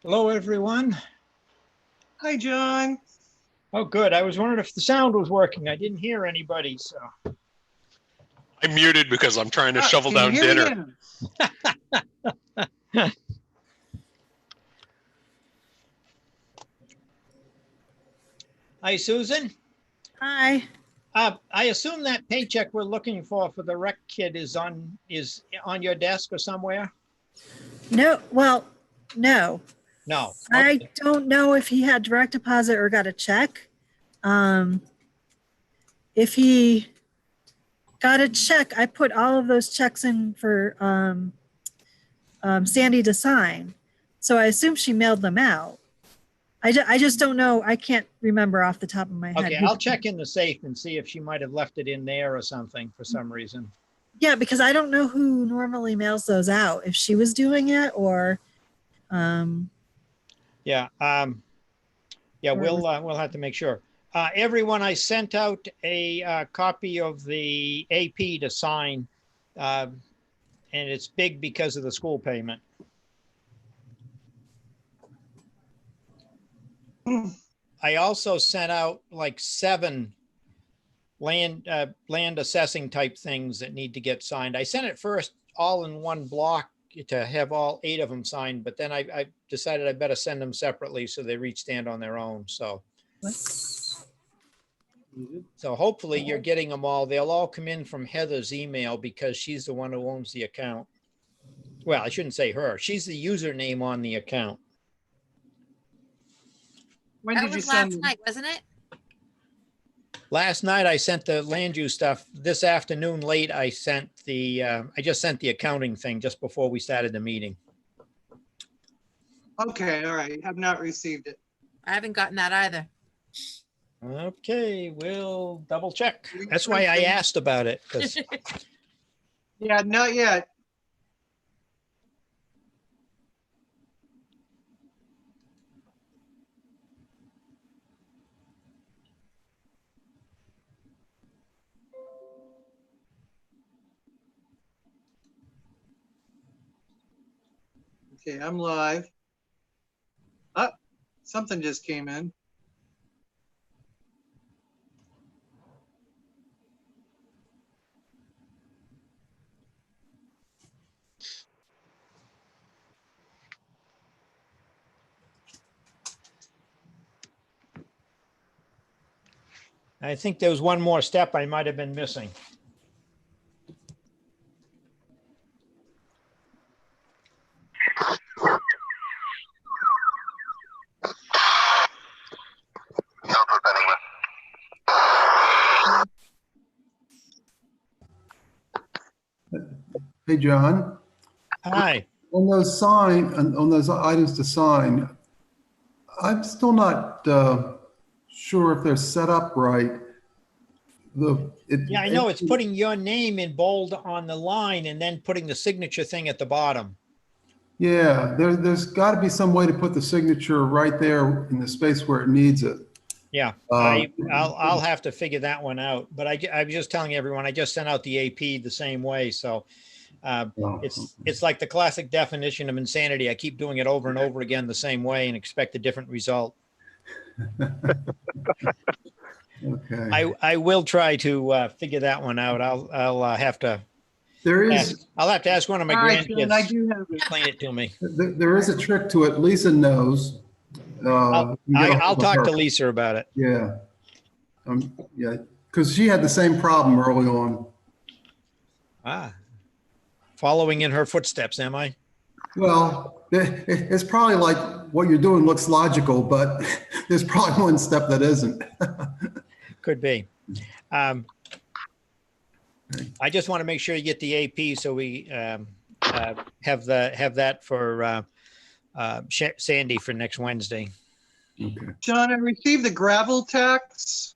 Hello, everyone. Hi, John. Oh, good. I was wondering if the sound was working. I didn't hear anybody, so. I'm muted because I'm trying to shovel Can down you hear me dinner. now? Hi, Susan. Hi. I assume that paycheck we're looking for the rec kid is on your desk or somewhere? No, well, no. No. I Okay. don't know if he had direct deposit or got a check. If he got a check, I put all of those checks in for Sandy to sign. So I assume she mailed them out. I just don't know. I can't remember off the top of my head. Okay, I'll check in the safe and see if she might have left it in there or something for some reason. Yeah, because I don't know who normally mails those out, if she was doing it or Yeah. We'll have to make sure. Everyone, I sent out a copy of the AP to sign, and it's big because of the school payment. I also sent out like 7 land assessing type things that need to get signed. I sent it first all in one block to have all 8 of them signed, but then I decided I better send them separately so they each stand on their own. So hopefully you're getting them all. They'll all come in from Heather's email because she's the one who owns the account. Well, I shouldn't say her. She's the username on the account. When That did you was send last them? night, wasn't it? Last night I sent the land use stuff. This afternoon late I sent I just sent the accounting thing just before we started the meeting. Okay, all right. Have not received it. I haven't gotten that either. Okay, we'll double check. That's why I asked about it, because Yeah, not yet. Okay, I'm live. Oh, something just came in. I think there was one more step I might have been missing. Hey, John, Hi. on those items to sign, I'm still not sure if they're set up right. Yeah, I know it's putting your name in bold on the line and then putting the signature thing at the bottom. Yeah, there's got to be some way to put the signature right there in the space where it needs it. Yeah, I'll have to figure that one out. But I was just telling everyone, I just sent out the AP the same way. So it's like the classic definition of insanity. I keep doing it over and over again the same way and expect a different result. Okay. I will try to figure that one out. I'll have to. I'll have to ask one of my All right, John, I grandkids do have to it. explain it to me. There is a trick to it. Lisa knows. I'll talk to Lisa about it. Yeah. Yeah, because she had the same problem early on. Following in her footsteps, am I? Well, it's probably like what you're doing looks logical, but there's probably one step that isn't. Could be. I just want to make sure you get the AP so we have that for Sandy for next Wednesday. Okay. John, I received the gravel tax.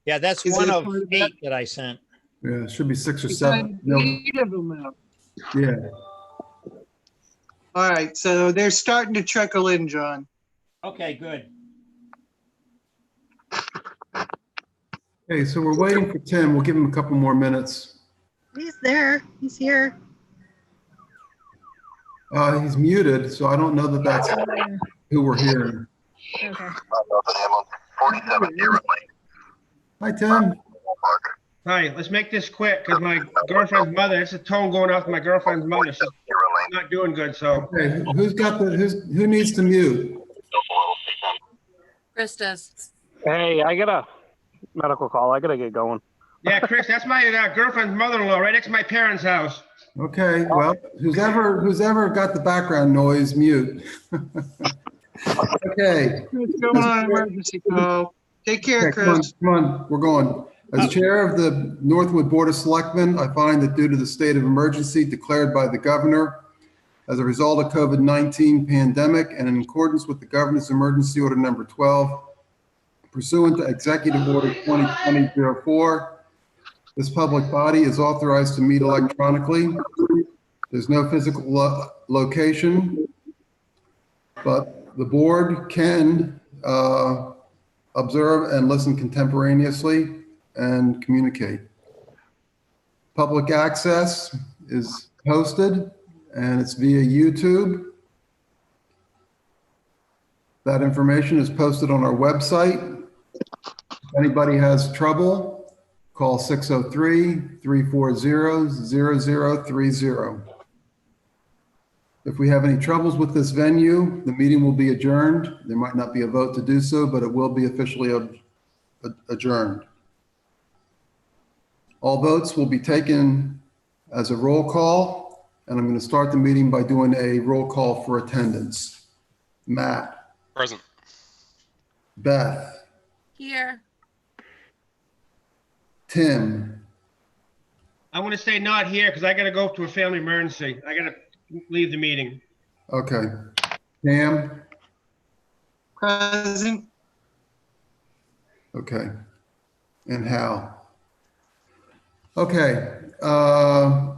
Yeah, that's Is one it of part of 8 that I sent. Yeah, it should be 6 or We've 7. got No, 8 of them out. yeah. All right, so they're starting to trickle in, John. Okay, good. Okay, so we're waiting for Tim. We'll give him a couple more minutes. he's there. He's here. He's muted, so I don't know that that's who we're hearing. Okay. Hi, Tim. Hi, let's make this quick because my girlfriend's mother, it's a tone going off my girlfriend's mother. She's not doing good, so. Okay, who needs to mute? Chris does. Hey, I got a medical call. I gotta get going. Yeah, Chris, that's my girlfriend's mother-in-law right next to my parents' house. Okay, well, who's ever got the background noise, mute. Okay. Come on, emergency call. Take care, Okay, come on, Chris. come on, we're going. As chair of the Northwood Board of Selectmen, I find that due to the state of emergency declared by the governor as a result of COVID-19 pandemic and in accordance with the governor's emergency order number 12, pursuant to Executive Order 2020-04, this public body is authorized to meet electronically. There's no physical location, but the board can observe and listen contemporaneously and communicate. Public access is posted and it's via YouTube. That information is posted on our website. If anybody has trouble, call 603-340-0030. If we have any troubles with this venue, the meeting will be adjourned. There might not be a vote to do so, but it will be officially adjourned. All votes will be taken as a roll call, and I'm going to start the meeting by doing a roll call for attendance. Matt. Present. Beth. Here. Tim. I want to say not here because I got to go to a family emergency. I got to leave the meeting. Okay. Pam. Present. Okay. And Hal. Okay.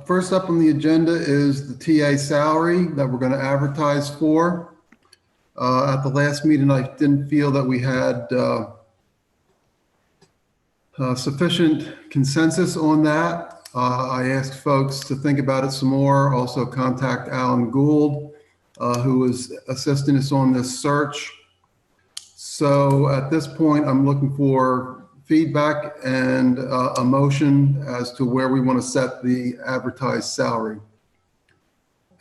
First up on the agenda is the TA salary that we're going to advertise for. At the last meeting, I didn't feel that we had sufficient consensus on that. I asked folks to think about it some more, also contact Alan Gould, who is assisting us on this search. So at this point, I'm looking for feedback and a motion as to where we want to set the advertised salary.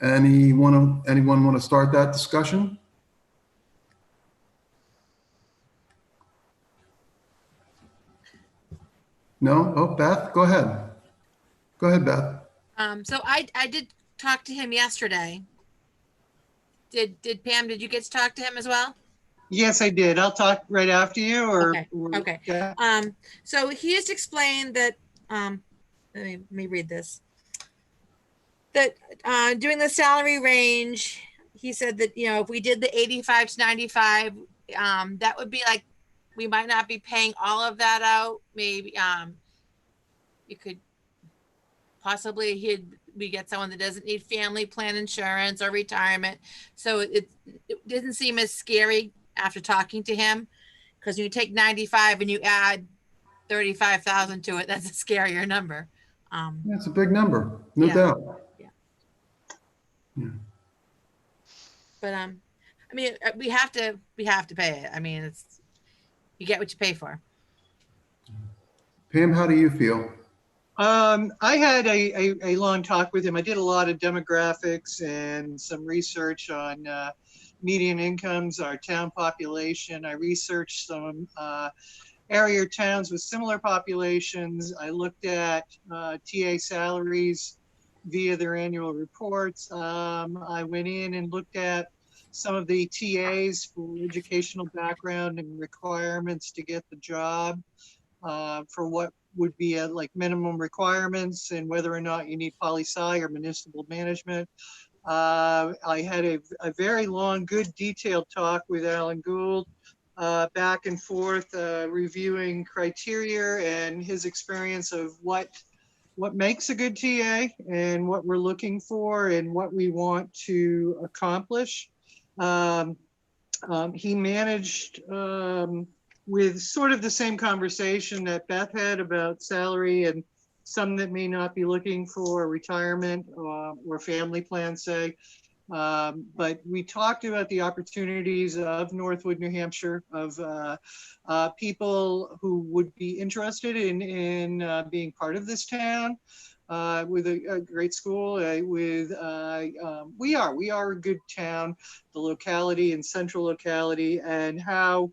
Anyone want to start that discussion? No? Oh, Beth, go ahead. Go ahead, Beth. So I did talk to him yesterday. Did Pam, did you get to talk to him as well? Yes, I did. I'll talk right after you or. Okay. Yeah. So he has explained that, let me read this. That doing the salary range, he said that, if we did the 85 to 95, that would be like, we might not be paying all of that out. Maybe you could possibly we get someone that doesn't need family plan insurance or retirement. So it didn't seem as scary after talking to him, because when you take 95 and you add 35,000 to it, that's a scarier number. That's a big number, no doubt. Yeah. But I mean, we have to pay it. I mean, it's, you get what you pay for. Pam, how do you feel? I had a long talk with him. I did a lot of demographics and some research on median incomes, our town population. I researched some area towns with similar populations. I looked at TA salaries via their annual reports. I went in and looked at some of the TAs for educational background and requirements to get the job, for what would be like minimum requirements and whether or not you need poli-sci or municipal management. I had a very long, good, detailed talk with Alan Gould, back and forth, reviewing criteria and his experience of what makes a good TA and what we're looking for and what we want to accomplish. He managed with sort of the same conversation that Beth had about salary and some that may not be looking for retirement or family plan, say. But we talked about the opportunities of Northwood, New Hampshire, of people who would be interested in being part of this town. With a great school, we are a good town, the locality and central locality, and how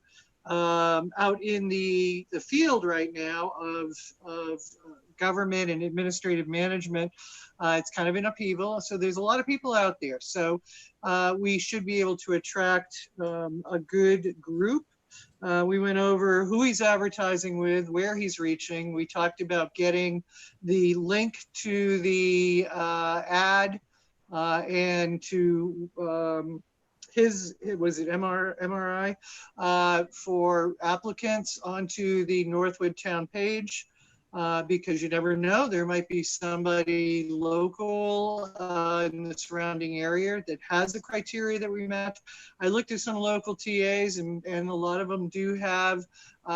out in the field right now of government and administrative management, it's kind of in upheaval. So there's a lot of people out there. So we should be able to attract a good group. We went over who he's advertising with, where he's reaching. We talked about getting the link to the ad and to was it MRI for applicants onto the Northwood Town page. Because you never know, there might be somebody local in the surrounding area that has the criteria that we match. I looked at some local TAs, and a lot of them do have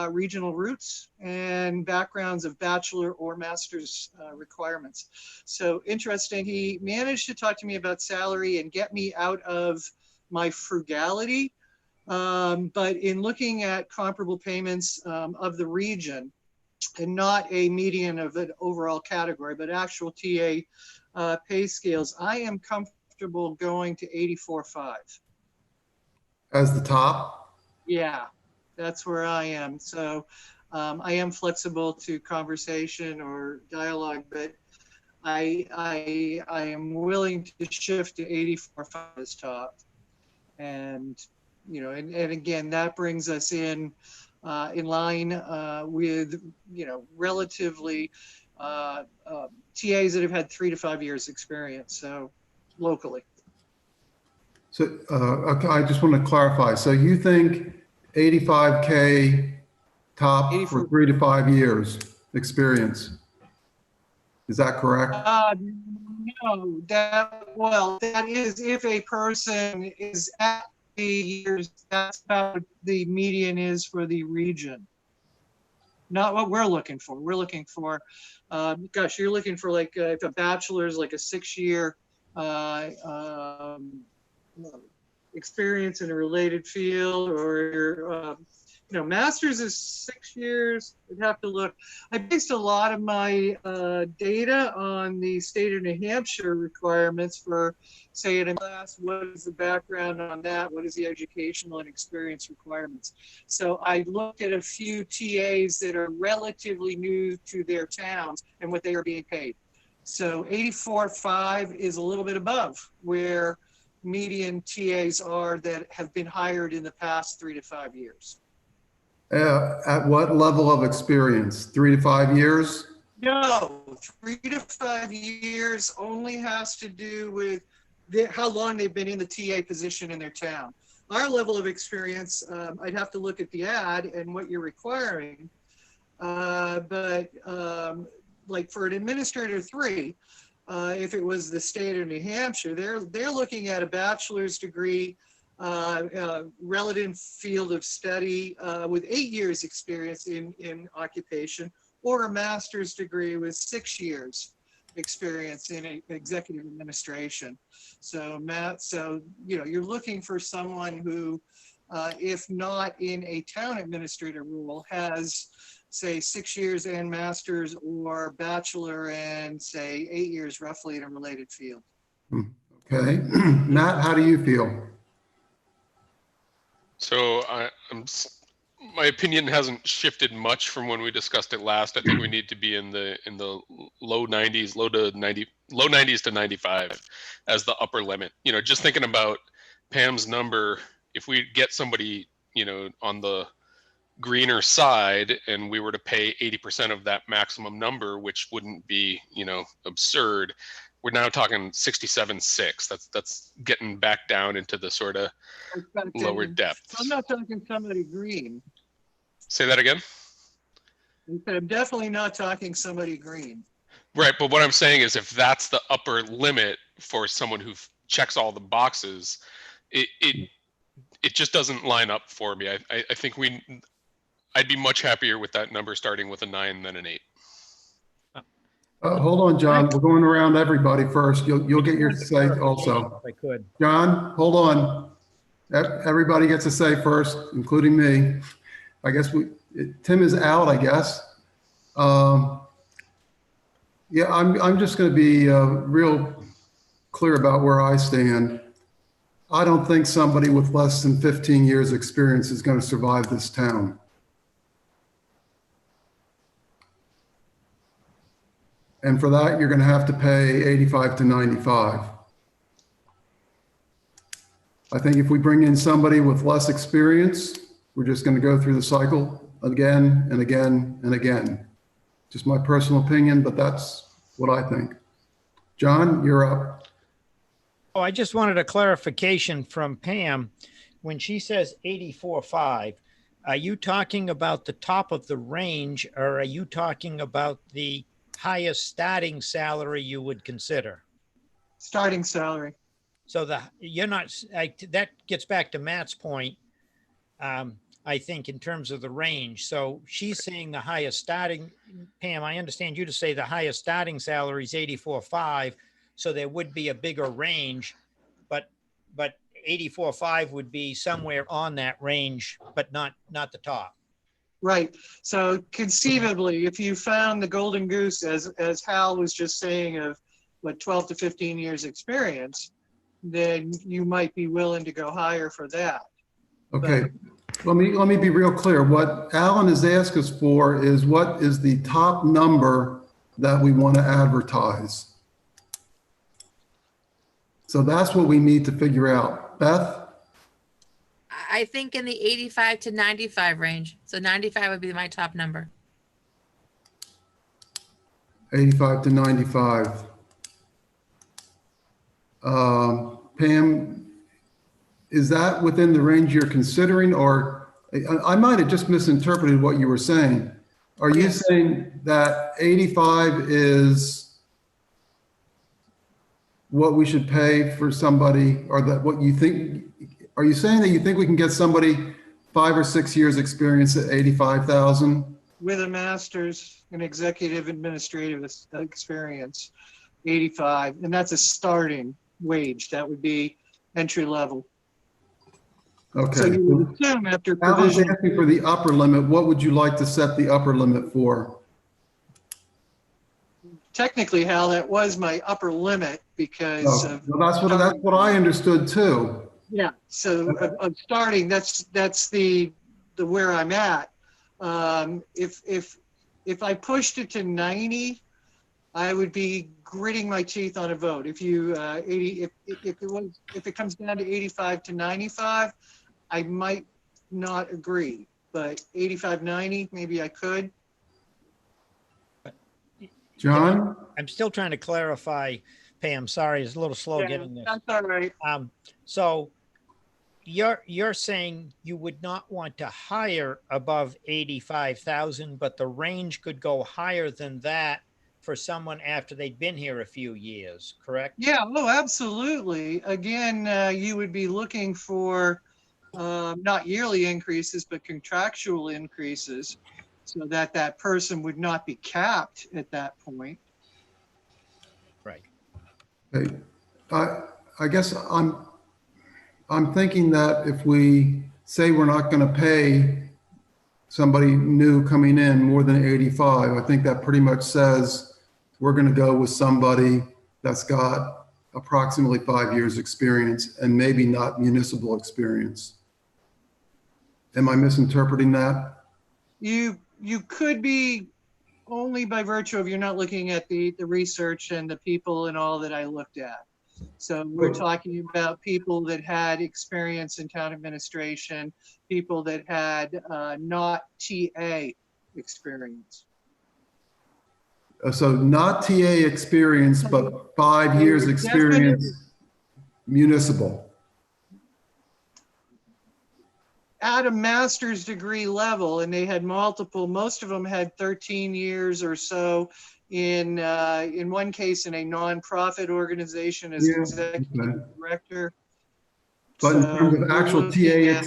regional roots and backgrounds of bachelor or master's requirements. So interesting. He managed to talk to me about salary and get me out of my frugality. But in looking at comparable payments of the region, and not a median of an overall category, but actual TA pay scales, I am comfortable going to 84.5. As the top? Yeah, that's where I am. So I am flexible to conversation or dialogue, but I am willing to shift to 84.5 as top. And, you know, and again, that brings us in line with, you know, relatively TAs that have had 3 to 5 years experience, so locally. So okay, I just want to clarify. So you think 85K top 84. for 3 to 5 years experience? Is that correct? No, that is if a person is at the years, that's about what the median is for the region. Not what we're looking for. We're looking for, gosh, you're looking for like if a bachelor's like a 6-year experience in a related field, or you know, master's is 6 years. I'd have to look. I based a lot of my data on the state of New Hampshire requirements for, say, in a class, what is the background on that? What is the educational and experience requirements? So I looked at a few TAs that are relatively new to their towns and what they are being paid. So 84.5 is a little bit above where median TAs are that have been hired in the past 3 to 5 years. At what level of experience? 3 to 5 years? No, 3 to 5 years only has to do with how long they've been in the TA position in their town. Our level of experience, I'd have to look at the ad and what you're requiring. But like for an administrator 3, if it was the state of New Hampshire, they're looking at a bachelor's degree, relative field of study with 8 years experience in occupation, or a master's degree with 6 years experience in executive administration. So you know, you're looking for someone who, if not in a town administrator role, has, say, 6 years and master's, or bachelor and, say, 8 years roughly in a related field. Okay. Matt, how do you feel? So my opinion hasn't shifted much from when we discussed it last. I think we need to be in the low 90s, low 90s to 95 as the upper limit. You know, just thinking about Pam's number, if we get somebody, you know, on the greener side and we were to pay 80% of that maximum number, which wouldn't be, you know, absurd, we're now talking 67.6. That's getting back down into the sort of lower depths. I'm not talking somebody green. Say that again? I'm definitely not talking somebody green. Right, but what I'm saying is if that's the upper limit for someone who checks all the boxes, it just doesn't line up for me. I think I'd be much happier with that number starting with a 9 than an 8. Hold on, John. We're going around everybody first. You'll get your say also. If I could. John, hold on. Everybody gets a say first, including me. I guess Tim is out, I guess. Yeah, I'm just going to be real clear about where I stand. I don't think somebody with less than 15 years experience is going to survive this town. And for that, you're going to have to pay 85 to 95. I think if we bring in somebody with less experience, we're just going to go through the cycle again and again and again. Just my personal opinion, but that's what I think. John, you're up. Oh, I just wanted a clarification from Pam. When she says 84.5, are you talking about the top of the range, or are you talking about the highest starting salary you would consider? Starting salary. So you're not, that gets back to Matt's point, I think, in terms of the range. So she's saying the highest starting, Pam, I understand you to say the highest starting salary is 84.5. So there would be a bigger range, but 84.5 would be somewhere on that range, but not the top. Right. So conceivably, if you found the golden goose, as Hal was just saying, of what 12 to 15 years experience, then you might be willing to go higher for that. Okay. Let me be real clear. What Alan has asked us for is what is the top number that we want to advertise. So that's what we need to figure out. Beth? I think in the 85 to 95 range. So 95 would be my top number. 85 to 95. Pam, is that within the range you're considering, or I might have just misinterpreted what you were saying. Are you saying that 85 is what we should pay for somebody, or that what you think? Are you saying that you think we can get somebody 5 or 6 years experience at 85,000? With a master's in executive administrative experience, 85, and that's a starting wage. That would be entry level. Okay. So you would assume after Alan's provision. asking for the upper limit. What would you like to set the upper limit for? Technically, Hal, that was my upper limit because of. Well, that's what I understood too. Yeah. So of starting, that's the where I'm at. If I pushed it to 90, I would be gritting my teeth on a vote. If you if it comes down to 85 to 95, I might not agree, but 85, 90, maybe I could. John? I'm still trying to clarify, Pam. Sorry, it's a little slow getting this. That's all right. So you're saying you would not want to hire above 85,000, but the range could go higher than that for someone after they'd been here a few years, correct? Yeah, oh, absolutely. Again, you would be looking for not yearly increases, but contractual increases so that that person would not be capped at that point. Right. Okay. I guess I'm thinking that if we say we're not going to pay somebody new coming in more than 85, I think that pretty much says we're going to go with somebody that's got approximately 5 years experience and maybe not municipal experience. Am I misinterpreting that? You could be, only by virtue of you're not looking at the research and the people and all that I looked at. So we're talking about people that had experience in town administration, people that had not TA experience. So not TA experience, but 5 years experience municipal. At a master's degree level, and they had multiple, most of them had 13 years or so in one case in a nonprofit organization as executive director. But in terms of we're actual looking TA at-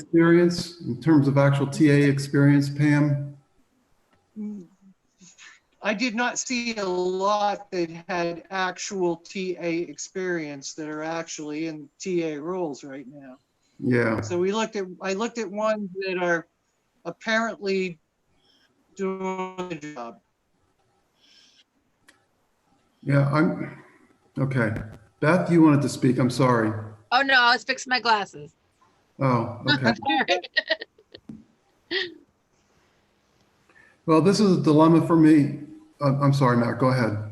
experience, Pam? I did not see a lot that had actual TA experience that are actually in TA roles right now. Yeah, So I looked at ones that are apparently doing the job. yeah, okay. Beth, you wanted to speak, I'm sorry. Oh, no, I was fixing my glasses. Oh, okay. All right. Well, this is a dilemma for me. I'm sorry, Matt, go ahead.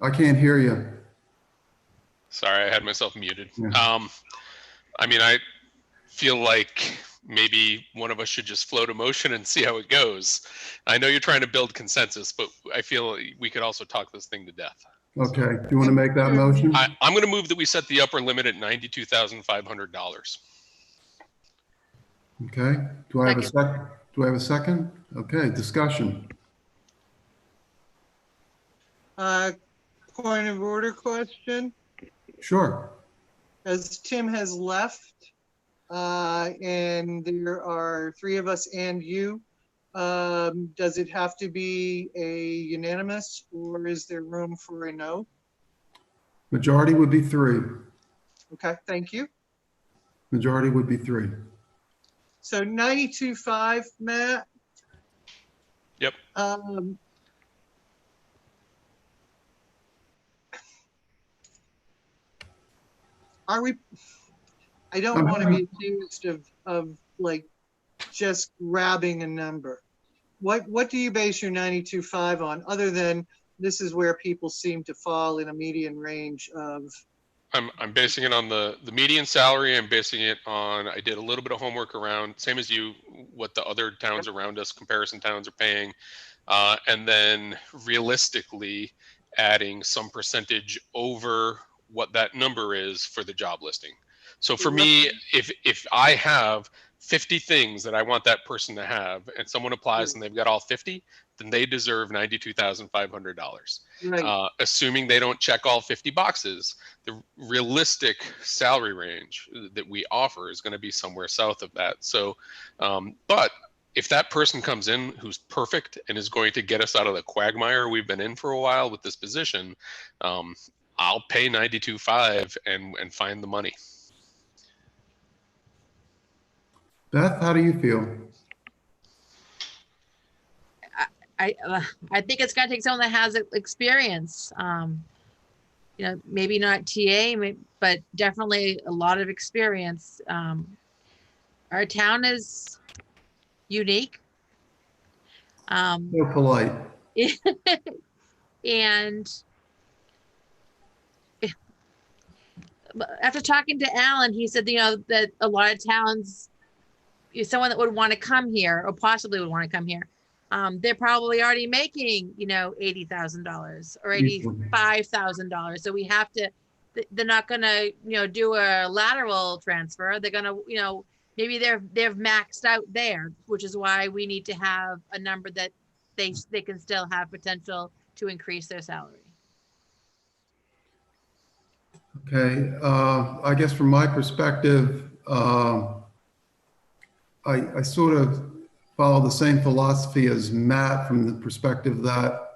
I can't hear you. Sorry, I had myself muted. Yeah. I mean, I feel like maybe one of us should just float a motion and see how it goes. I know you're trying to build consensus, but I feel we could also talk this thing to death. Okay, do you want to make that motion? I'm going to move that we set the upper limit at $92,500. Okay, do I have a Second. second? Do I have a second? Okay, discussion. Point of order question. Sure. As Tim has left, and there are three of us and you, does it have to be a unanimous or is there room for a no? Majority would be 3. Okay, thank you. Majority would be 3. So 92.5, Matt. Yep. Are we, I don't want to be accused of like just grabbing a number. What do you base your 92.5 on, other than this is where people seem to fall in a median range of? I'm basing it on the median salary. I'm basing it on, I did a little bit of homework around, same as you, what the other towns around us, comparison towns are paying. And then realistically adding some percentage over what that number is for the job listing. So for me, if I have 50 things that I want that person to have and someone applies and they've got all 50, then they deserve $92,500. Right. Assuming they don't check all 50 boxes, the realistic salary range that we offer is going to be somewhere south of that. So, but if that person comes in who's perfect and is going to get us out of the quagmire we've been in for a while with this position, I'll pay 92.5 and find the money. Beth, how do you feel? I think it's got to take someone that has experience. You know, maybe not TA, but definitely a lot of experience. Our town is unique. So polite. And after talking to Alan, he said, you know, that a lot of towns, someone that would want to come here or possibly would want to come here, they're probably already making, you know, $80,000 or $85,000. So we have to, they're not going to, you know, do a lateral transfer. They're going to, you know, maybe they've maxed out there, which is why we need to have a number that they can still have potential to increase their salary. Okay, I guess from my perspective, I sort of follow the same philosophy as Matt from the perspective that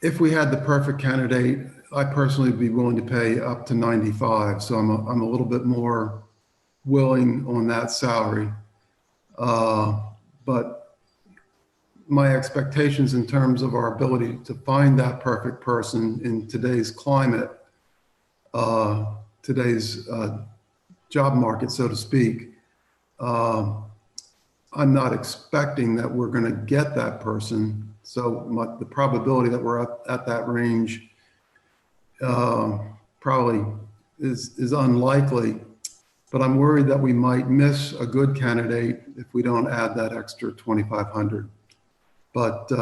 if we had the perfect candidate, I personally would be willing to pay up to 95. So I'm a little bit more willing on that salary. But my expectations in terms of our ability to find that perfect person in today's climate, today's job market, so to speak, I'm not expecting that we're going to get that person. So the probability that we're at that range probably is unlikely. But I'm worried that we might miss a good candidate if we don't add that extra 2,500. But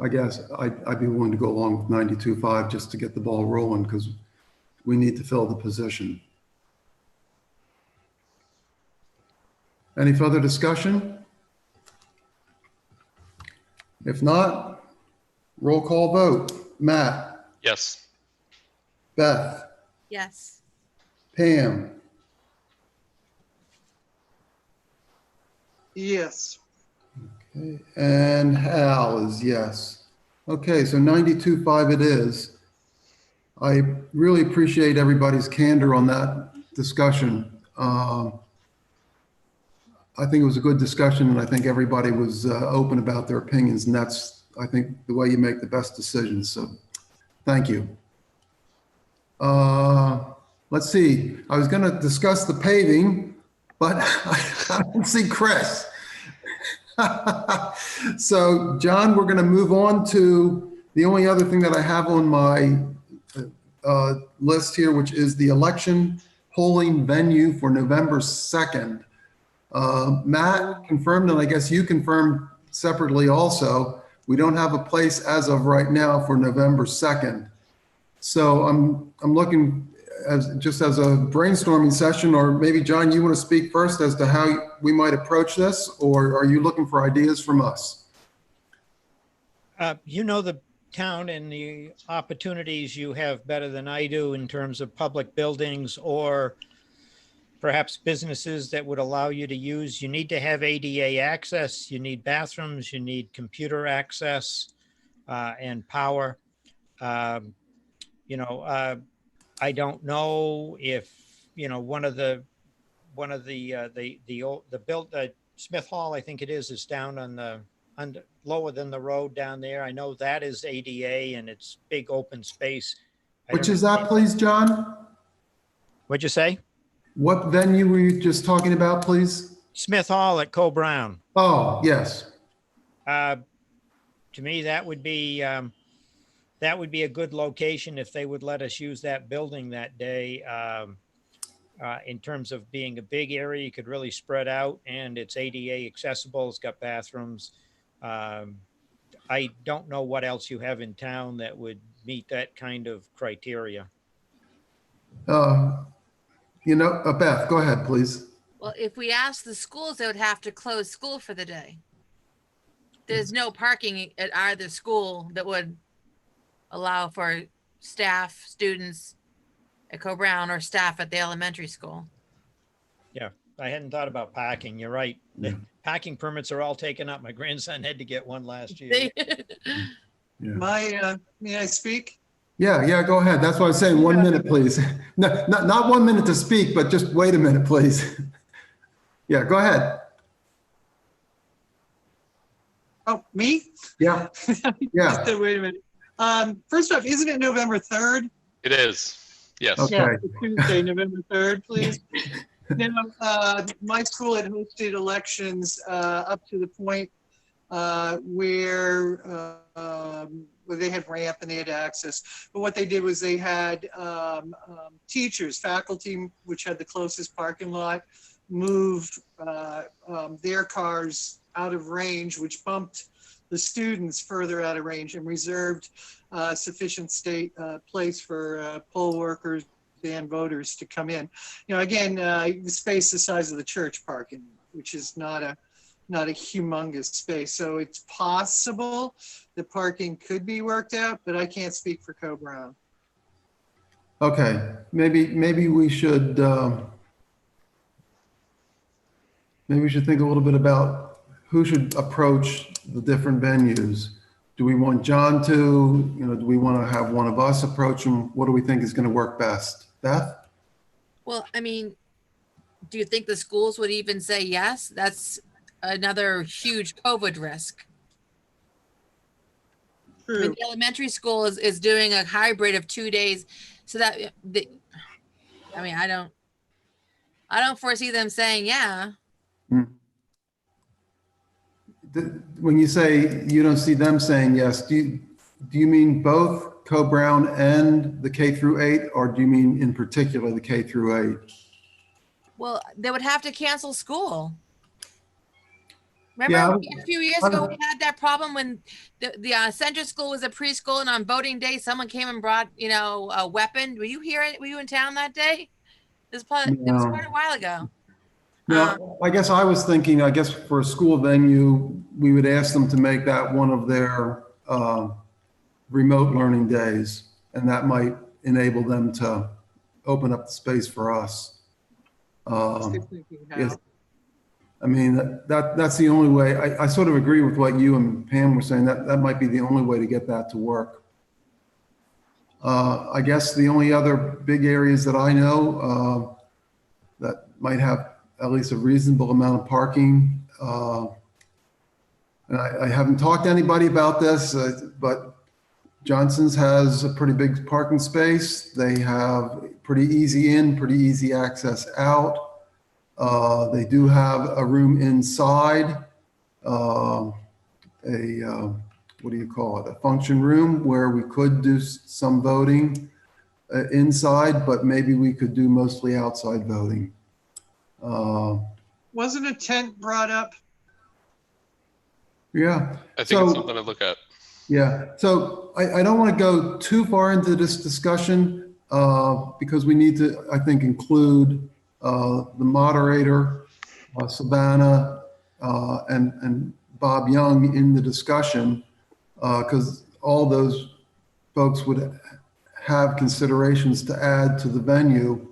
I guess I'd be willing to go along with 92.5 just to get the ball rolling because we need to fill the position. Any further discussion? If not, roll call vote. Matt, Yes. Beth, Yes. Pam, Yes. And Hal is yes. Okay, so 92.5 it is. I really appreciate everybody's candor on that discussion. I think it was a good discussion, and I think everybody was open about their opinions, and that's, I think, the way you make the best decisions. So thank you. Let's see. I was going to discuss the paving, but I don't see Chris. So, John, we're going to move on to the only other thing that I have on my list here, which is the election polling venue for November 2nd. Matt confirmed, and I guess you confirmed separately also, we don't have a place as of right now for November 2nd. So I'm looking just as a brainstorming session, or maybe John, you want to speak first as to how we might approach this, or are you looking for ideas from us? You know the town and the opportunities you have better than I do in terms of public buildings or perhaps businesses that would allow you to use. You need to have ADA access, you need bathrooms, you need computer access and power. I don't know if, one of the Smith Hall, I think it is down on the lower than the road down there. I know that is ADA and it's big open space. Which is that, please, John? What'd you say? What venue were you just talking about, please? Smith Hall at Co-Brown. Oh, yes. To me, that would be a good location if they would let us use that building that day. In terms of being a big area, you could really spread out, and it's ADA accessible. It's got bathrooms. I don't know what else you have in town that would meet that kind of criteria. Beth, go ahead, please. Well, if we ask the schools, they would have to close school for the day. There's no parking at either school that would allow for staff, students at Co-Brown or staff at the elementary school. Yeah, I hadn't thought about parking. You're right. The parking permits are all taken up. My grandson had to get one last year. May I speak? Yeah, go ahead. That's what I was saying. 1 minute, please. No, not 1 minute to speak, but just wait a minute, please. Yeah, go ahead. Oh, me? Yeah. Yeah. Wait a minute. First off, isn't it November 3rd? It is. Yes. Okay. Yeah, Tuesday, November 3rd, please. My school had hosted elections up to the point where they had ramp and they had access. But what they did was they had teachers, faculty, which had the closest parking lot, move their cars out of range, which bumped the students further out of range and reserved sufficient place for poll workers and voters to come in. Again, the space the size of the church parking, which is not a humongous space. So it's possible the parking could be worked out, but I can't speak for Co-Brown. Okay, maybe we should think a little bit about who should approach the different venues. Do we want John to, do we want to have one of us approach him? What do we think is going to work best? Beth? Well, I mean, do you think the schools would even say yes? That's another huge COVID risk. True. I mean, the elementary school is doing a hybrid of 2 days, so that I don't foresee them saying yeah. When you say you don't see them saying yes, do you mean both Co-Brown and the K through 8, or do you mean in particular the K through 8? Well, they would have to cancel school. Remember a few years ago we had that problem when the Central School was a preschool, and on voting day someone came and brought a weapon. Were you here? Were you in town that day? It was quite a while ago. No, I guess I was thinking, for a school venue, we would ask them to make that one of their remote learning days, and that might enable them to open up the space for us. Yes. I mean, that's the only way. I sort of agree with what you and Pam were saying. That might be the only way to get that to work. I guess the only other big areas that I know that might have at least a reasonable amount of parking. And I haven't talked to anybody about this, but Johnson's has a pretty big parking space. They have pretty easy in, pretty easy access out. They do have a room inside, what do you call it? A function room where we could do some voting inside, but maybe we could do mostly outside voting. Wasn't a tent brought up? Yeah. I think it's something to look at. Yeah. So I don't want to go too far into this discussion because we need to, I think, include the moderator, Savannah, and Bob Young in the discussion because all those folks would have considerations to add to the venue.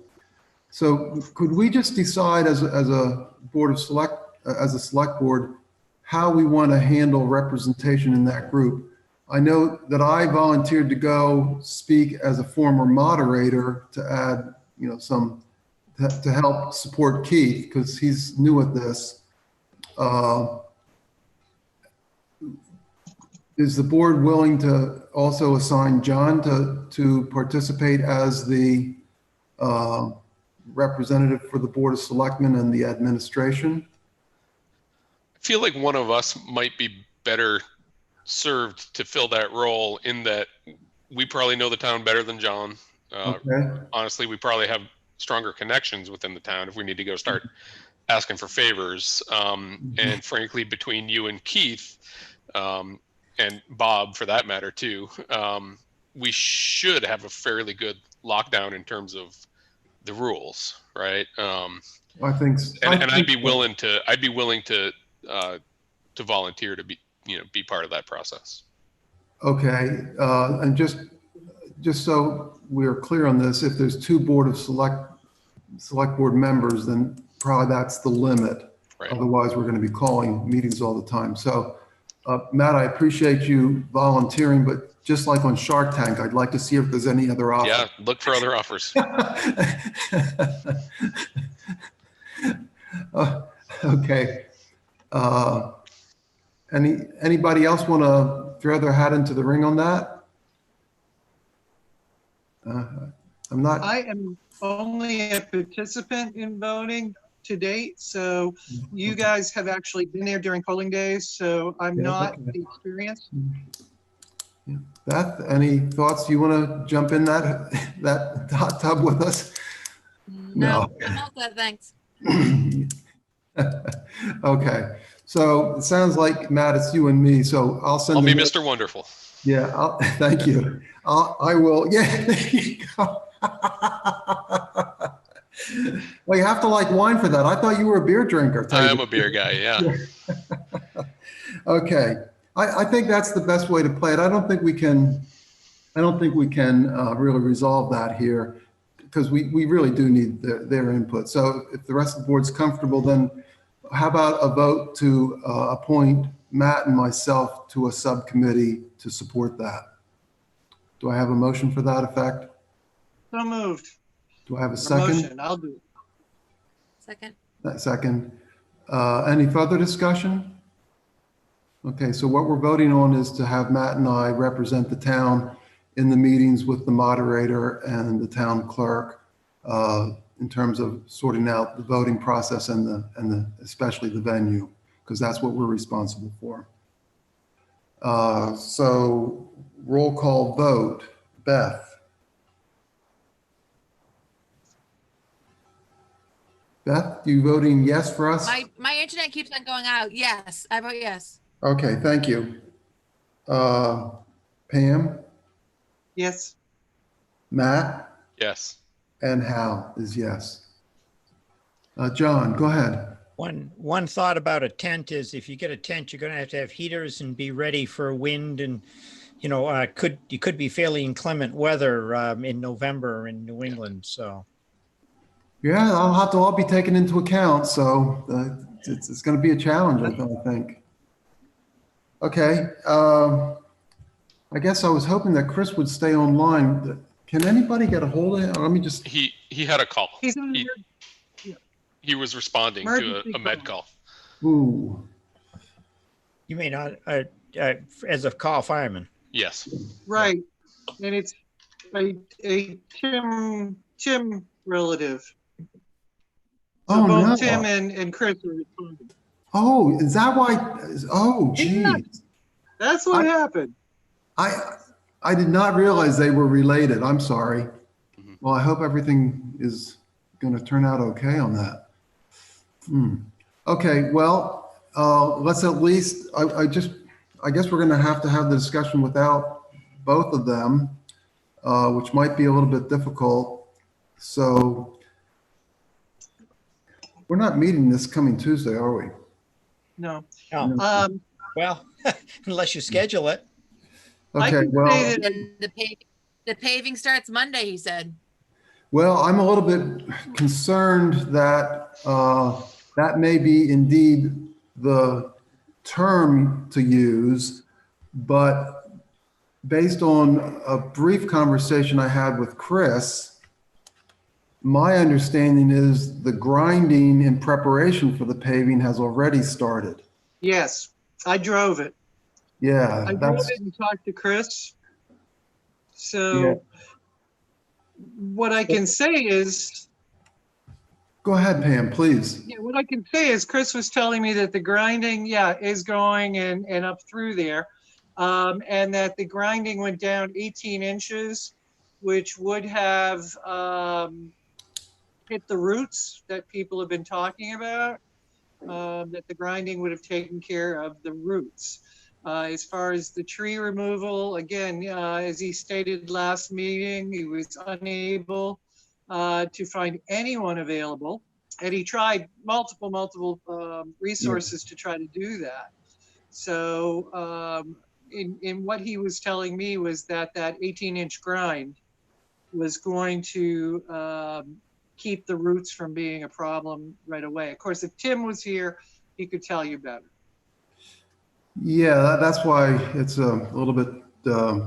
So could we just decide as a select board how we want to handle representation in that group? I know that I volunteered to go speak as a former moderator to add, some to help support Keith because he's new at this. Is the board willing to also assign John to participate as the representative for the Board of Selectmen and the administration? I feel like one of us might be better served to fill that role in that we probably know the town better than John. Okay. Honestly, we probably have stronger connections within the town if we need to go start asking for favors. And frankly, between you and Keith, and Bob for that matter too, we should have a fairly good lockdown in terms of the rules, right? I think so. And I'd be willing to volunteer to be part of that process. Okay, and just so we're clear on this, if there's two Board of Select Board members, then probably that's the limit. Right. Otherwise, we're going to be calling meetings all the time. So, Matt, I appreciate you volunteering, but just like on Shark Tank, I'd like to see if there's any other offers. Yeah, look for other offers. Okay. Anybody else want to throw their hat into the ring on that? I am only a participant in voting to date, so you guys have actually been there during polling days, so I'm not experienced. Yeah. Beth, any thoughts? You want to jump in that hot tub with us? No, I'm all good, thanks. Okay, so it sounds like, Matt, it's you and me, so I'll send. I'll be Mr. Wonderful. Yeah, thank you. I will. Yeah, there you go. Well, you have to like wine for that. I thought you were a beer drinker. I am a beer guy, yeah. Okay, I think that's the best way to play it. I don't think we can really resolve that here because we really do need their input. So if the rest of the board's comfortable, then how about a vote to appoint Matt and myself to a subcommittee to support that? Do I have a motion for that effect? So moved. Do I have a second? Motion, I'll do it. Second. Second. Any further discussion? Okay, so what we're voting on is to have Matt and I represent the town in the meetings with the moderator and the town clerk in terms of sorting out the voting process and especially the venue, because that's what we're responsible for. So roll call vote. Beth. Beth, you voting yes for us? My internet keeps on going out. Yes, I vote yes. Okay, thank you. Pam? Yes. Matt? Yes. And Hal is yes. John, go ahead. One thought about a tent is if you get a tent, you're going to have heaters and be ready for wind and, it could be fairly inclement weather in November in New England. So. Yeah, I'll have to all be taken into account. So it's going to be a challenge, I think. Okay. I guess I was hoping that Chris would stay online. Can anybody get a hold of him? Let me just. He had a call. He's on He was responding to emergency a med call. Ooh. You mean as a call fireman? Yes. right, and it's a Tim relative. So Oh, both no. Tim and Chris are responding. Oh, is that why? Oh, Yeah. geez. That's what happened. I did not realize they were related. I'm sorry. Mhm. Well, I hope everything is going to turn out okay on that. Okay, well, let's at least, I guess we're going to have the discussion without both of them, which might be a little bit difficult. So we're not meeting this coming Tuesday, are we? No. Oh, well, unless you schedule it. I Okay, can well. say that And the paving starts Monday, he said. Well, I'm a little bit concerned that that may be indeed the term to use, but based on a brief conversation I had with Chris, my understanding is the grinding in preparation for the paving has already started. yes, I drove it. Yeah, I drove it and talked to Chris. So Yeah. what I can say is, Go ahead, Pam, please. yeah, what I can say is Chris was telling me that the grinding, is going and up through there. And that the grinding went down 18 inches, which would have hit the roots that people have been talking about. That the grinding would have taken care of the roots. As far as the tree removal, again, as he stated last meeting, he was unable to find anyone available. And he tried multiple resources to try to do that. So in what he was telling me was that 18-inch grind was going to keep the roots from being a problem right away. Of course, if Tim was here, he could tell you better. Yeah, that's why it's a little bit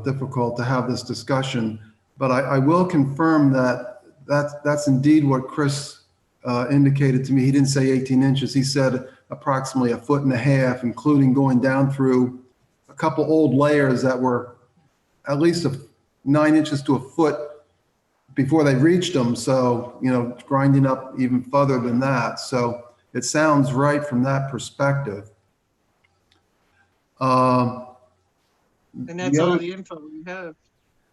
difficult to have this discussion. But I will confirm that that's indeed what Chris indicated to me. He didn't say 18 inches. He said approximately 1.5 feet, including going down through a couple old layers that were at least 9 inches to a foot before they reached them. So, grinding up even further than that. So it sounds right from that perspective. And that's all the info we have.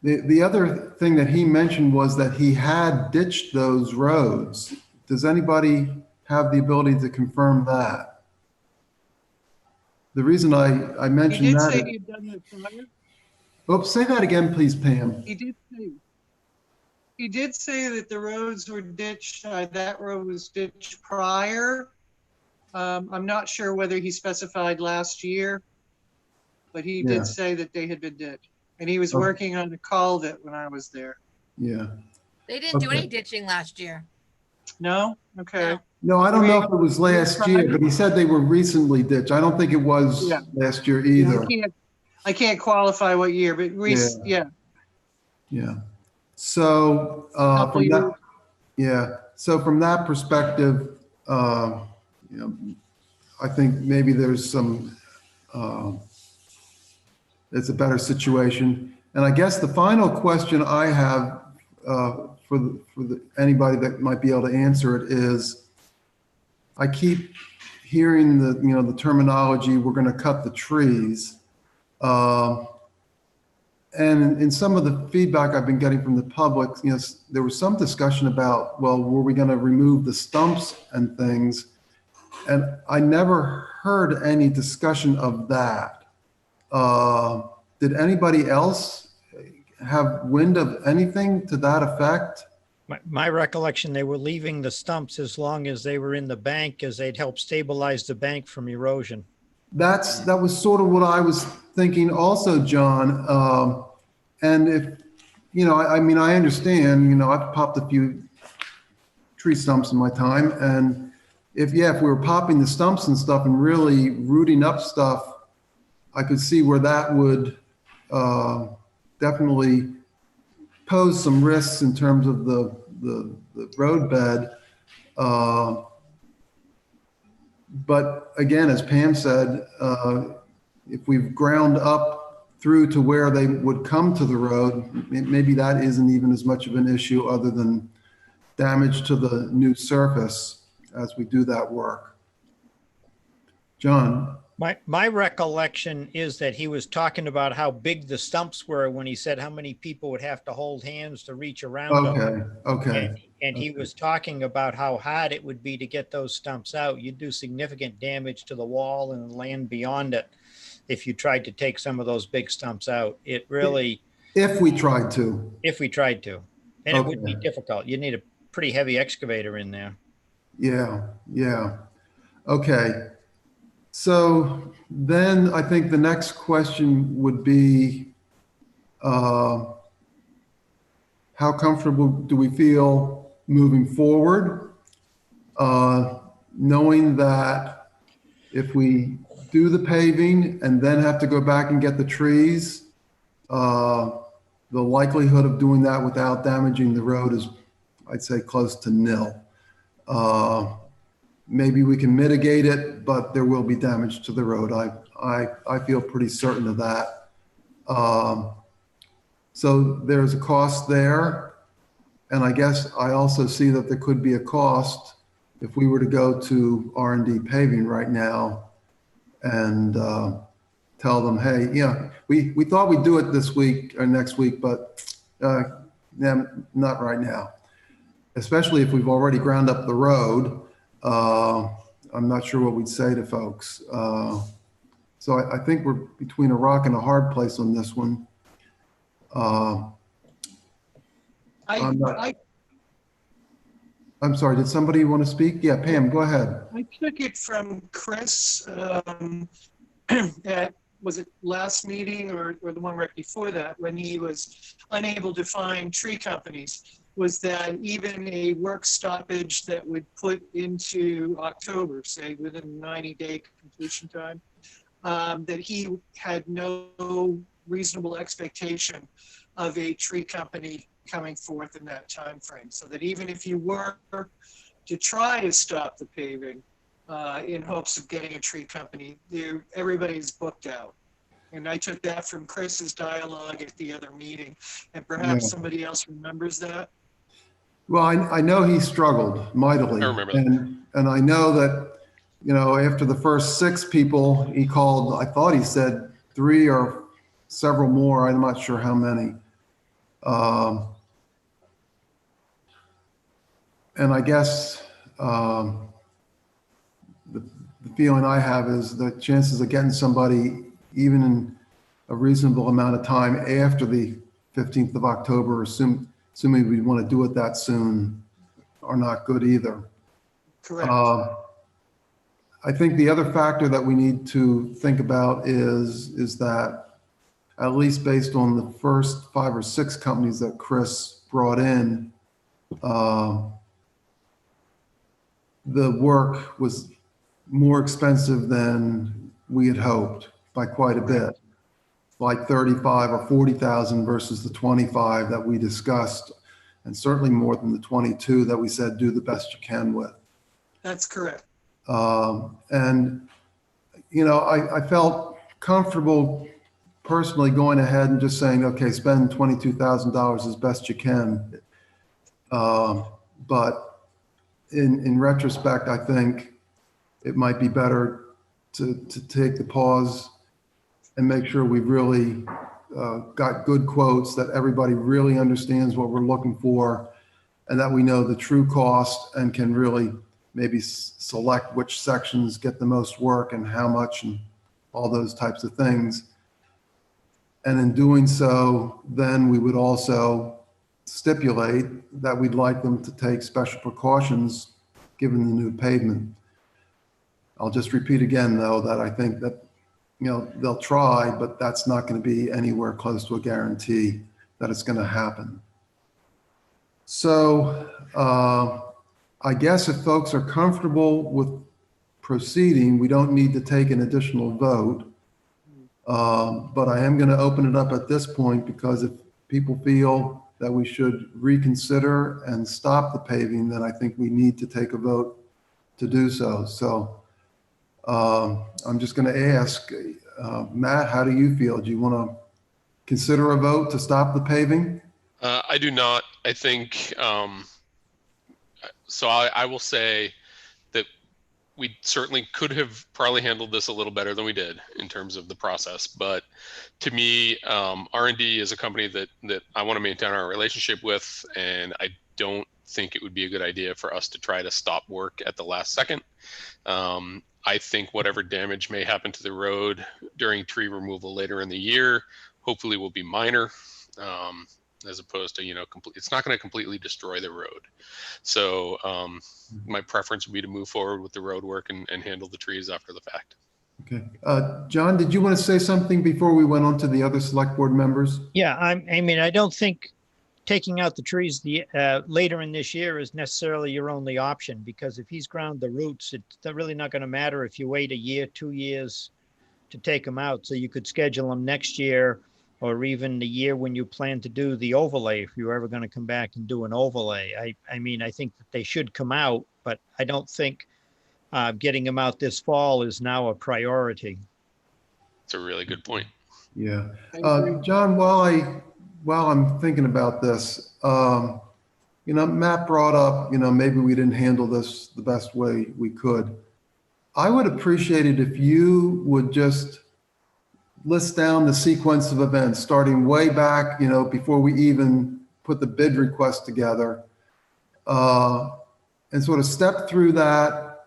The other thing that he mentioned was that he had ditched those roads. Does anybody have the ability to confirm that? The reason I He mentioned did that. say he'd done that prior. Oops, say that again, please, Pam. He did say that the roads were ditched, that road was ditched prior. I'm not sure whether he specified last year, but he Yeah. did say that they had been ditched. And he was Okay. working on the culvert when I was there. Yeah. They didn't do Okay. any ditching last year. No? Okay. No. No, I don't know if it was last year, but he said they were recently ditched. I don't think it was Yeah. last year Yeah, either. I can't qualify what year, but Yeah. So Couple from years. from that perspective, I think maybe there's some, it's a better situation. And I guess the final question I have for anybody that might be able to answer it is, I keep hearing the terminology, we're going to cut the trees. And in some of the feedback I've been getting from the public, there was some discussion about, well, were we going to remove the stumps and things? And I never heard any discussion of that. Did anybody else have wind of anything to that effect? My recollection, they were leaving the stumps as long as they were in the bank, as they'd help stabilize the bank from erosion. That was sort of what I was thinking also, John. And if, I understand, I've popped a few tree stumps in my time, and if we were popping the stumps and stuff and really rooting up stuff, I could see where that would definitely pose some risks in terms of the roadbed. But again, as Pam said, if we've ground up through to where they would come to the road, maybe that isn't even as much of an issue other than damage to the new surface as we do that work. John? My recollection is that he was talking about how big the stumps were when he said how many people would have to hold hands to reach around them. Okay. And he was talking about how hard it would be to get those stumps out. You'd do significant damage to the wall and the land beyond it if you tried to take some of those big stumps out. It really, If we tried to. and it would be Okay. difficult. You'd need a pretty heavy excavator in there. Yeah. Okay. So then I think the next question would be, how comfortable do we feel moving forward? Knowing that if we do the paving and then have to go back and get the trees, the likelihood of doing that without damaging the road is, I'd say, close to nil. Maybe we can mitigate it, but there will be damage to the road. I feel pretty certain of that. So there's a cost there. And I guess I also see that there could be a cost if we were to go to R&D paving right now and tell them, hey, we thought we'd do it this week or next week, but not right now. Especially if we've already ground up the road. I'm not sure what we'd say to folks. So I think we're between a rock and a hard place on this one. I'm sorry, did somebody want to speak? Yeah, Pam, go ahead. I took it from Chris at, was it last meeting or the one right before that, when he was unable to find tree companies, was that even a work stoppage that would put into October, say within 90-day completion time, that he had no reasonable expectation of a tree company coming forth in that time frame. So that even if you were to try to stop the paving in hopes of getting a tree company, everybody's booked out. And I took that from Chris's dialogue at the other meeting, and perhaps somebody else remembers that. Well, I know he struggled mightily. I remember that. And I know that, after the first 6 people he called, I thought he said 3 or several more. I'm not sure how many. And I guess the feeling I have is the chances of getting somebody even in a reasonable amount of time after the 15th of October, assuming we want to do it that soon, are not good either. Correct. I think the other factor that we need to think about is that, at least based on the first 5 or 6 companies that Chris brought in, the work was more expensive than we had hoped by quite a bit, like 35 or 40,000 versus the 25 that we discussed, and certainly more than the 22 that we said do the best you can with. That's correct. And I felt comfortable personally going ahead and just saying, okay, spend $22,000 as best you can. But in retrospect, I think it might be better to take the pause and make sure we've really got good quotes, that everybody really understands what we're looking for, and that we know the true cost and can really maybe select which sections get the most work and how much and all those types of things. And in doing so, then we would also stipulate that we'd like them to take special precautions given the new pavement. I'll just repeat again, though, that I think that, they'll try, but that's not going to be anywhere close to a guarantee that it's going to happen. So I guess if folks are comfortable with proceeding, we don't need to take an additional vote. But I am going to open it up at this point because if people feel that we should reconsider and stop the paving, then I think we need to take a vote to do so. So I'm just going to ask, Matt, how do you feel? Do you want to consider a vote to stop the paving? I do not. I think so. I will say that we certainly could have probably handled this a little better than we did in terms of the process. But to me, R&D is a company that I want to maintain our relationship with, and I don't think it would be a good idea for us to try to stop work at the last second. I think whatever damage may happen to the road during tree removal later in the year, hopefully will be minor, as opposed to, it's not going to completely destroy the road. So my preference would be to move forward with the road work and handle the trees after the fact. Okay. John, did you want to say something before we went on to the other select board members? Yeah, I mean, I don't think taking out the trees later in this year is necessarily your only option, because if he's ground the roots, it's really not going to matter if you wait a year, 2 years to take them out. So you could schedule them next year, or even the year when you plan to do the overlay, if you're ever going to come back and do an overlay. I mean, I think that they should come out, but I don't think getting them out this fall is now a priority. It's a really good point. Yeah. John, while I'm thinking about this, Matt brought up, maybe we didn't handle this the best way we could. I would appreciate it if you would just list down the sequence of events, starting way back, before we even put the bid request together, and sort of step through that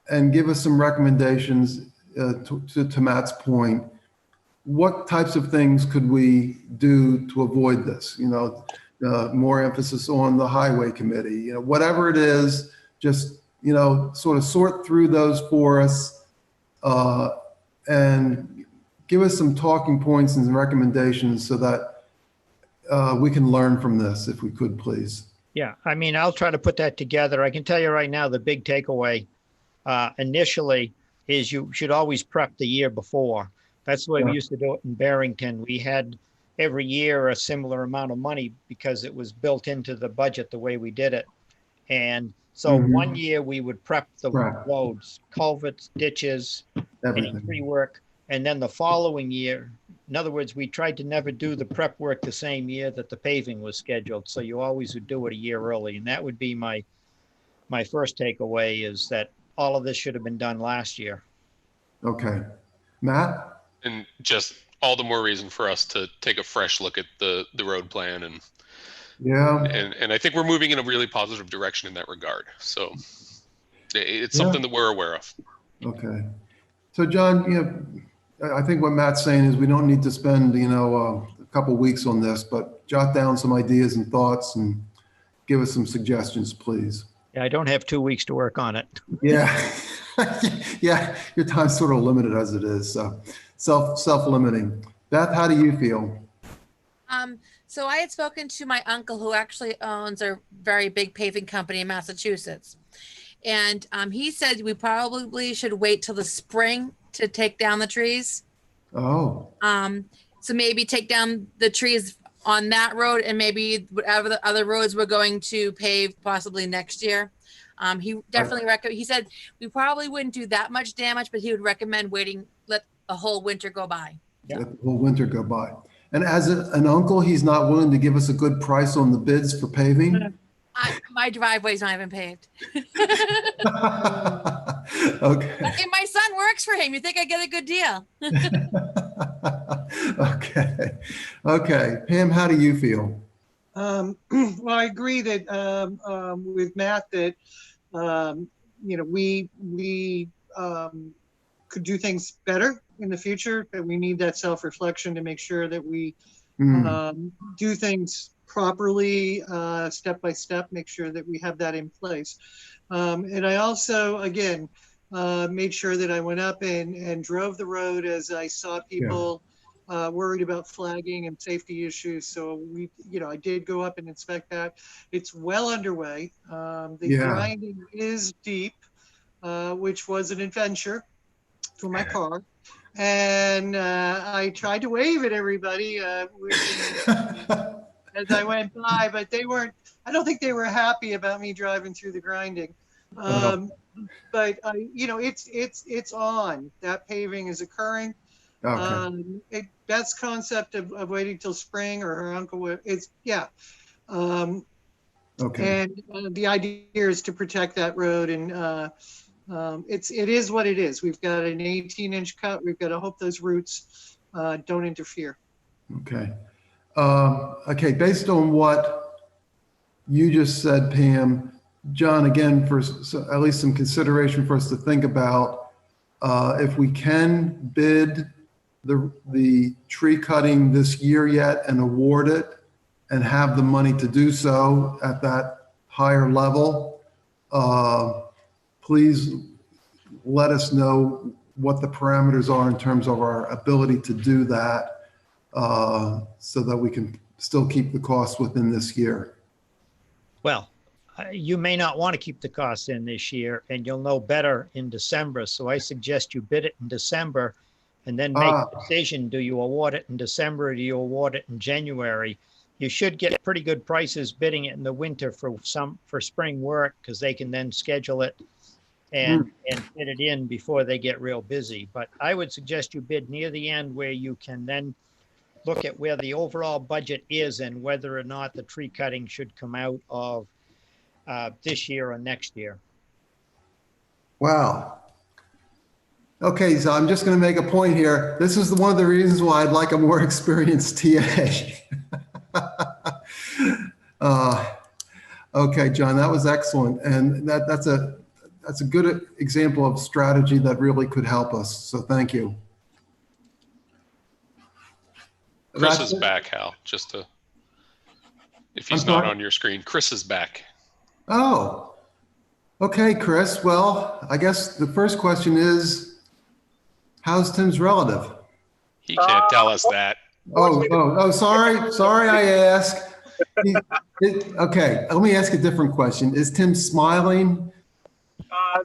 and give us some recommendations to Matt's point. What types of things could we do to avoid this? More emphasis on the highway committee, whatever it is, just, sort of sort through those for us, and give us some talking points and recommendations so that we can learn from this, if we could, please. Yeah, I mean, I'll try to put that together. I can tell you right now, the big takeaway initially is you should always prep the year before. That's the way we used to do it in Barrington. We had every year a similar amount of money because it was built into the budget the way we did it. And so one year we would prep the roads, culverts, ditches, any tree work. And then the following year, in other words, we tried to never do the prep work the same year that the paving was scheduled. So you always would do it a year early. And that would be my first takeaway, is that all of this should have been done last year. Okay. Matt? And just all the more reason for us to take a fresh look at the road plan, and I think we're moving in a really positive direction in that regard. So it's something that we're aware of. Okay. So John, I think what Matt's saying is we don't need to spend, a couple weeks on this, but jot down some ideas and thoughts and give us some suggestions, please. Yeah, I don't have 2 weeks to work on it. Yeah. Yeah, your time's sort of limited as it is. So self-limiting. Beth, how do you feel? So I had spoken to my uncle, who actually owns a very big paving company in Massachusetts. And he said we probably should wait till the spring to take down the trees. Oh. So maybe take down the trees on that road, and maybe whatever the other roads we're going to pave possibly next year. He definitely he said we probably wouldn't do that much damage, but he would recommend waiting, let a whole winter go by. Yeah. Let the whole winter go by. And as an uncle, he's not willing to give us a good price on the bids for paving? My driveway's not even paved. Okay. And my son works for him. You think I get a good deal? Okay. Okay. Pam, how do you feel? Well, I agree that with Matt that we could do things better in the future, that we need that self-reflection to make sure that we do things properly, step by step, make sure that we have that in place. And I also, again, made sure that I went up and drove the road as I saw people worried about flagging and safety issues. So I did go up and inspect that. It's well underway. The Yeah. grinding is deep, which was an adventure for my car. And I tried to wave at everybody as I went by, but I don't think they were happy about me driving through the grinding. But it's on. That paving is occurring. Okay. Beth's concept of waiting till spring, or her uncle, yeah. Okay. And the idea is to protect that road, and it is what it is. We've got an 18-inch cut. We've got to hope those roots don't interfere. Okay. Okay. Based on what you just said, Pam, John, again, for at least some consideration for us to think about, if we can bid the tree cutting this year yet and award it and have the money to do so at that higher level, please let us know what the parameters are in terms of our ability to do that, so that we can still keep the costs within this year. Well, you may not want to keep the costs in this year, and you'll know better in December. So I suggest you bid it in December and then make a decision. Do you award it in December, or do you award it in January? You should get pretty good prices bidding it in the winter for spring work, because they can then schedule it and fit it in before they get real busy. But I would suggest you bid near the end, where you can then look at where the overall budget is and whether or not the tree cutting should come out of this year or next year. Wow. Okay, so I'm just going to make a point here. This is one of the reasons why I'd like a more experienced TA. Okay, John, that was excellent, and that's a good example of strategy that really could help us. So thank you. Chris is back, Hal. If he's not on your screen, Chris is back. Oh, okay, Chris. Well, I guess the first question is, how's Tim's relative? He can't tell us that. Sorry, I asked. Okay, let me ask a different question. Is Tim smiling?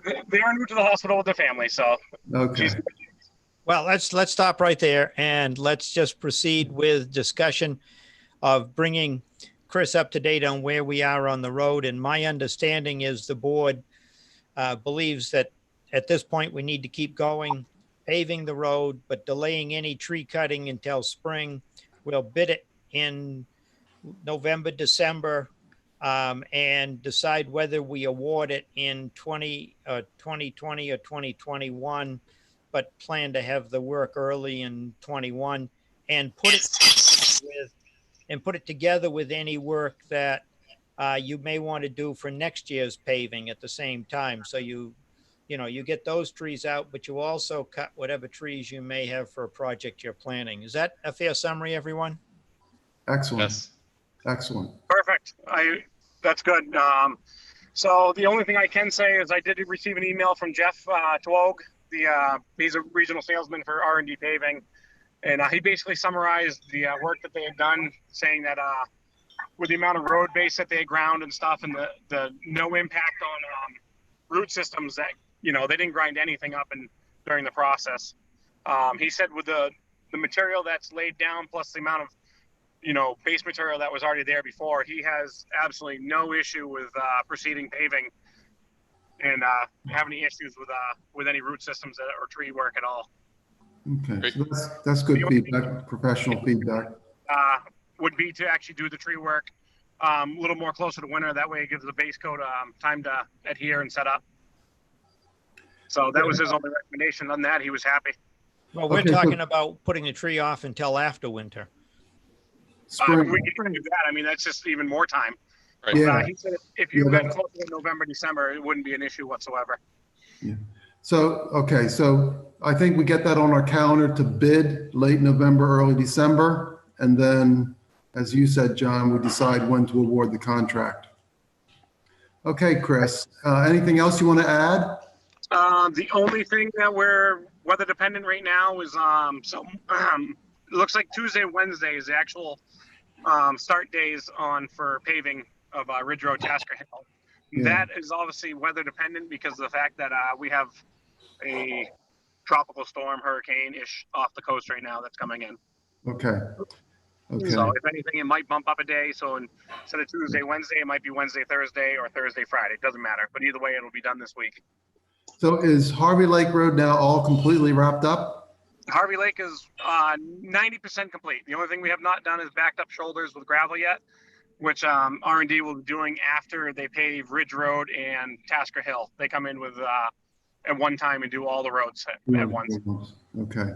They are new to the hospital with their family, so. Okay. Well, let's stop right there, and let's just proceed with discussion of bringing Chris up to date on where we are on the road. And my understanding is the board believes that at this point we need to keep going, paving the road, but delaying any tree cutting until spring. We'll bid it in November, December, and decide whether we award it in 2020 or 2021, but plan to have the work early in 21 and put it together with any work that you may want to do for next year's paving at the same time. So you get those trees out, but you also cut whatever trees you may have for a project you're planning. Is that a fair summary, everyone? Excellent. Yes. Excellent. Perfect. That's good. So the only thing I can say is I did receive an email from Jeff Twogue. He's a regional salesman for R&D Paving, and he basically summarized the work that they had done, saying that with the amount of road base that they had ground and stuff, and the no impact on root systems, that they didn't grind anything up during the process. He said with the material that's laid down plus the amount of base material that was already there before, he has absolutely no issue with proceeding paving and have any issues with any root systems or tree work at all. Okay, so that's good feedback, professional feedback. Would be to actually do the tree work a little more closer to winter. That way it gives the base coat time to adhere and set up. So that was his only recommendation. On that, he was happy. Well, we're talking about putting the tree off until after winter. Spring. We can do that. I mean, that's just even more time. Right. Yeah. He said if you went closer to November, December, it wouldn't be an issue whatsoever. Yeah. So, okay. So I think we get that on our calendar to bid late November, early December. And then, as you said, John, we decide when to award the contract. Okay, Chris, anything else you want to add? The only thing that we're weather dependent right now is it looks like Tuesday, Wednesday is the actual start days for paving of Ridge Road, Tasker Hill. Yeah. That is obviously weather dependent because of the fact that we have a tropical storm, hurricane-ish off the coast right now that's coming in. Okay. Okay. So if anything, it might bump up a day. So instead of Tuesday, Wednesday, it might be Wednesday, Thursday, or Thursday, Friday. It doesn't matter. But either way, it'll be done this week. So is Harvey Lake Road now all completely wrapped up? Harvey Lake is 90% complete. The only thing we have not done is backed up shoulders with gravel yet, which R&D will be doing after they pave Ridge Road and Tasker Hill. They come in with at one time and do all the roads at once. Okay.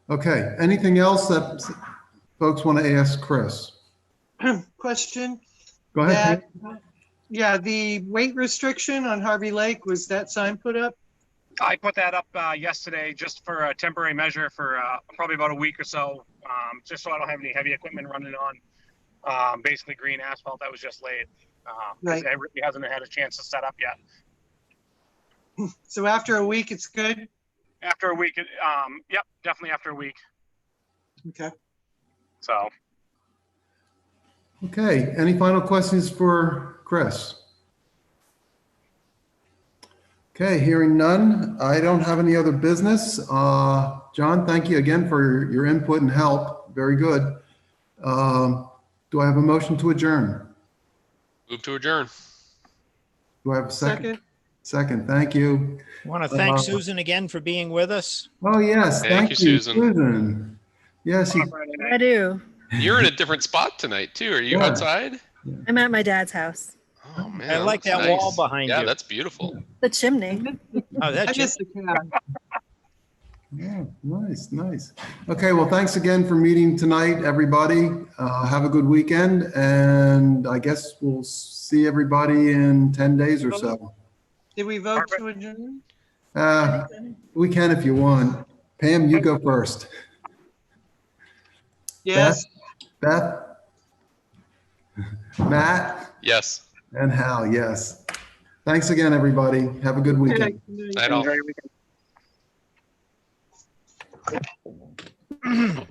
Okay. Anything else that folks want to ask Chris? Question. Go ahead. Yeah, the weight restriction on Harvey Lake, was that sign put up? I put that up yesterday just for a temporary measure for probably about a week or so, just so I don't have any heavy equipment running on basically green asphalt that was just laid. Right. It really hasn't had a chance to set up yet. So after a week, it's good? After a week, yep, definitely after a week. Okay. So. Okay. Any final questions for Chris? Okay, hearing none. I don't have any other business. John, thank you again for your input and help. Very good. Do I have a motion to adjourn? Move to adjourn. Do I have a second? Second, thank you. Want to thank Susan again for being with us. Oh, yes, Thank thank you, you, Susan. Susan. Yes, you, I do. You're in a different spot tonight too. Are you Yeah. outside? I'm at my dad's house. Oh man, I like looks that wall nice. behind Yeah, you. that's beautiful. The chimney. Oh, I that's missed the cat. yeah, nice, nice. Okay, well, thanks again for meeting tonight, everybody. Have a good weekend, and I guess we'll see everybody in 10 days or so. Did we vote to adjourn? We can if you want. Pam, you go first. Yes. Beth? Matt? Yes. And Hal, yes. Thanks again, everybody. Have a good weekend. Night all. Enjoy your weekend.